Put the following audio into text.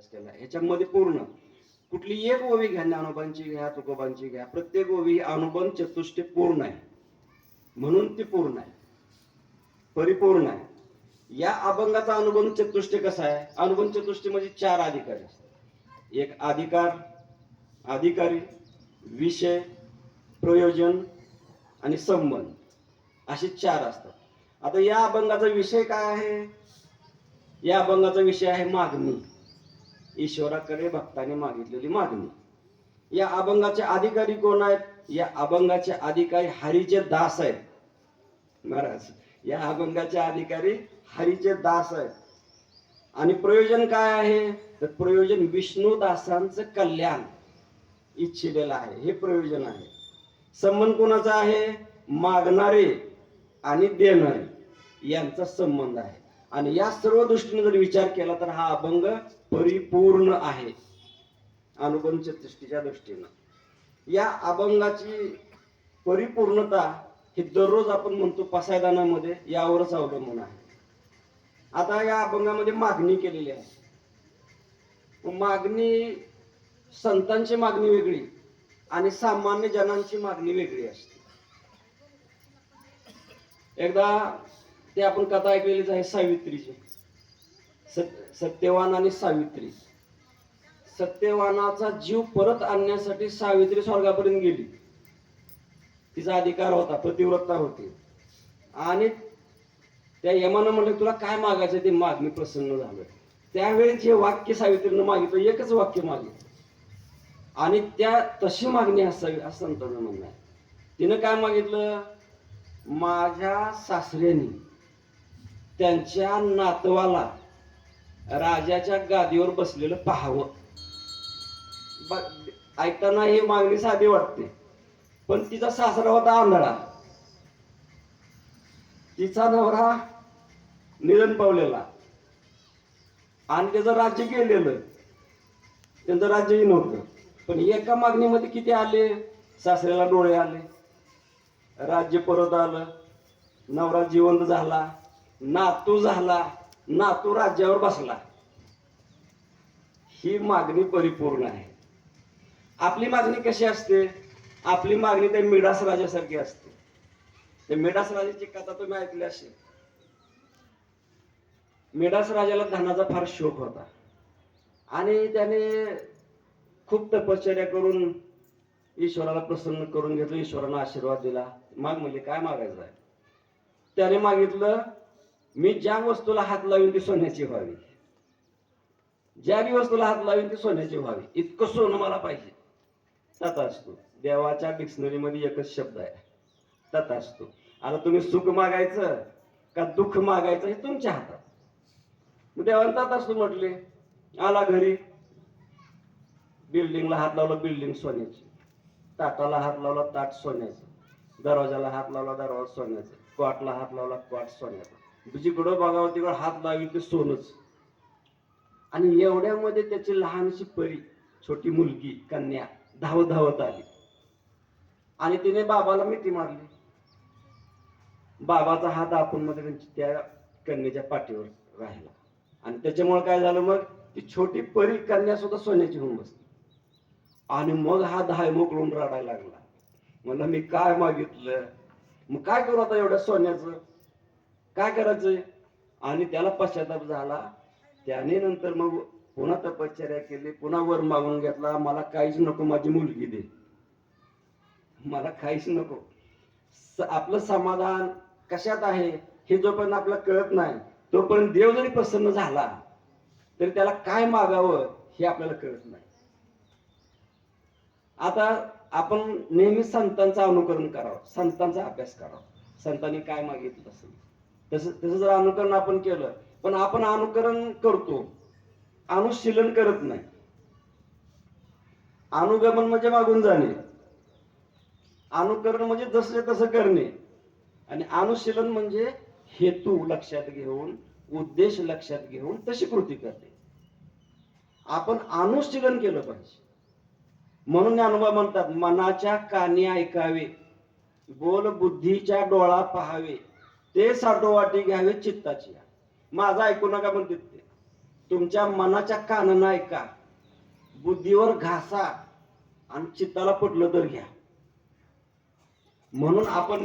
केला ह्याच्यामध्ये पूर्ण कुठली एक ओवी घ्या, ज्ञानोबांची घ्या, तुकोबांची घ्या, प्रत्येक ओवी अनुबंध चतुष्टय पूर्ण आहे, म्हणून ती पूर्ण आहे, परिपूर्ण आहे. या अभंगाचा अनुबंध चतुष्टय कसा आहे? अनुबंध चतुष्टय म्हणजे 4 अधिकारी असतात. एक अधिकार, अधिकारी, विषय, प्रयोजन आणि संबंध असे 4 असतात. आता या अभंगाचा विषय काय आहे? या अभंगाचा विषय आहे मागणी, ईश्वराकडे भक्ताने मागितलेली मागणी. या अभंगाचे अधिकारी कोण आहेत? या अभंगाचे अधिकारी हरीचे दास आहेत महाराज. या अभंगाचे अधिकारी हरीचे दास आहेत. आणि प्रयोजन काय आहे? तर प्रयोजन विष्णुदासांचं कल्याण इच्छिलेलं आहे, हे प्रयोजन आहे. संबंध कोणाचा आहे? मागणारे आणि देणारे यांचा संबंध आहे. आणि या सर्व दृष्टीने जर विचार केला तर हा अभंग परिपूर्ण आहे अनुबंध चतुष्टयाच्या दृष्टीनं. या अभंगाची परिपूर्णता ही दररोज आपण म्हणतो पसायदानामध्ये यावरच अवलंबून आहे. आता या अभंगामध्ये मागणी केलेली आहे. मागणी, संतांची मागणी वेगळी आणि सामान्य जनांची मागणी वेगळी असते. एकदा ते आपण कथा ऐकलेलीच आहे सावित्रीची. सत्यवान आणि सावित्री. सत्यवानाचा जीव परत आणण्यासाठी सावित्री स्वर्गापर्यंत गेली. तिचा अधिकार होता, पतिव्रता होती. आणि त्या यमानं म्हणलं तुला काय मागायचं ते माग, मी प्रसन्न झालो. त्यावेळी जे वाक्य सावित्रीनं मागितलं, एकच वाक्य मागितलं आणि त्या तशी मागणी असावी असं संतांचं म्हणणं आहे. तिनं काय मागितलं? माझ्या सासऱ्याने त्यांच्या नातवाला राजाच्या गादीवर बसलेलं पाहावं. ऐकताना ही मागणी साधी वाटते, पण तिचा सासरा होता आंधळा, तिचा नवरा निधन पावलेला आणि त्याचं राज्य गेलेलं, त्यांचं राज्यही नव्हतं. पण एका मागणीमध्ये किती आले? सासऱ्याला डोळे आले, राज्य परत आलं, नवरा जिवंत झाला, नातू झाला, नातू राज्यावर बसला. ही मागणी परिपूर्ण आहे. आपली मागणी कशी असते? आपली मागणी त्या मिडास राजासारखी असते. त्या मिडास राजाची कथा तुम्ही ऐकली असेल. मिडास राजाला धनाचा फार शोक होता आणि त्याने खूप तपश्चर्या करून ईश्वराला प्रसन्न करून घेतलं. ईश्वरानं आशीर्वाद दिला. माग म्हणजे काय मागायचं आहे? त्याने मागितलं, मी ज्या वस्तूला हात लावीन ती सोन्याची व्हावी, ज्या वस्तूला हात लावीन ती सोन्याची व्हावी, इतकं सोनं मला पाहिजे. तथास्तु. देवाच्या डिक्शनरीमध्ये एकच शब्द आहे, तथास्तु. आता तुम्ही सुख मागायचं का दुःख मागायचं हे तुमच्या हातात. देवाने तथास्तु म्हटले. आला घरी, बिल्डिंगला हात लावला, बिल्डिंग सोन्याची. ताटाला हात लावला, ताट सोन्याचं. दरवाजाला हात लावला, दरवाजा सोन्याचा. क्वाटला हात लावला, क्वाट सोन्याचा. जिकडं बघावं तिकडं हात लावी ते सोनच. आणि एवढ्यामध्ये त्याची लहानशी परी, छोटी मुलगी, कन्या धावत धावत आली आणि तिने बाबाला मिठी मारली. बाबाचा हात आपण मध्ये त्या कन्याच्या पाठीवर राहिला आणि त्याच्यामुळे काय झालं? मग ती छोटी परी कन्या सुद्धा सोन्याची होऊन बसली. आणि मग हा धाय मोकळून रडायला लागला. म्हणलं मी काय मागितलं, मग काय करू आता एवढ्या सोन्याचं, काय करायचंय? आणि त्याला पश्चाताप झाला. त्याने नंतर मग पुन्हा तपश्चर्या केली, पुन्हा वर मागून घेतला, मला काहीच नको, माझी मुलगी दे, मला काहीच नको. आपलं समाधान कशात आहे हे जोपर्यंत आपल्याला कळत नाही तोपर्यंत देव जरी प्रसन्न झाला तरी त्याला काय मागावं हे आपल्याला कळत नाही. आता आपण नेहमी संतांचं अनुकरण करावं, संतांचा अभ्यास करावा. संतांनी काय मागितलं असेल तसं जर अनुकरण आपण केलं, पण आपण अनुकरण करतो, अनुशीलन करत नाही. अनुगमन म्हणजे मागून जाणे, अनुकरण म्हणजे जसे तसं करणे, आणि अनुशीलन म्हणजे हेतू लक्षात घेऊन, उद्देश लक्षात घेऊन तशी कृती करणे. आपण अनुशीलन केलं पाहिजे. म्हणून ज्ञानोबा म्हणतात, मनाच्या कानी ऐकावे, बोल बुद्धीच्या डोळा पहावे, ते साठोवाटी घ्यावे चित्ताची. माझं ऐकू नका म्हणते ते, तुमच्या मनाच्या कानानं ऐका, बुद्धीवर घासा आणि चित्ताला पटलं तर घ्या. म्हणून आपण